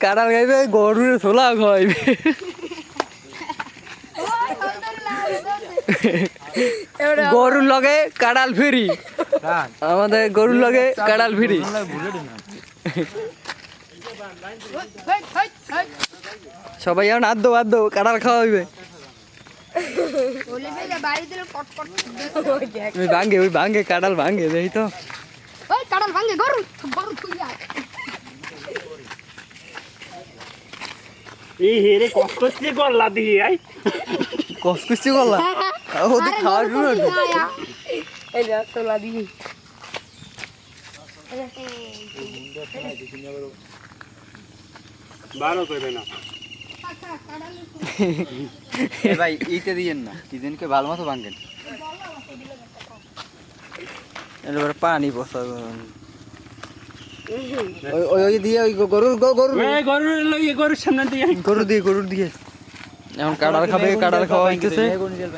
কাঁড়াল খাইবে গরুর ছোলা খাইবে গরুর লগে কাঁড়াল ফিরি আমাদের গরুর লগে কাঁড়াল ফিরি সবাই এখন আদ্য কাঁড়াল খাওয়া হইবে ওই ভাঙ্গে কাঁড়াল ভাঙ্গে দেখি তো কাঁড়াল ভাঙ্গে গরু এই হেরে কষ্ট করলা দিয়ে আই কসকসি করলা ওদের খাওয়া শুরু এই যা তোলা দিই বারো করে না ভাই ইতে দিয়েন না দিদিনকে ভালো মতো ভাঙ্গেন এবার পানি বসা ওই দিয়ে ওই গরুর সামনে দিয়ে গরুর দিয়ে এখন কাঁড়াল খাবে কাঁড়াল খাওয়া হইতেছে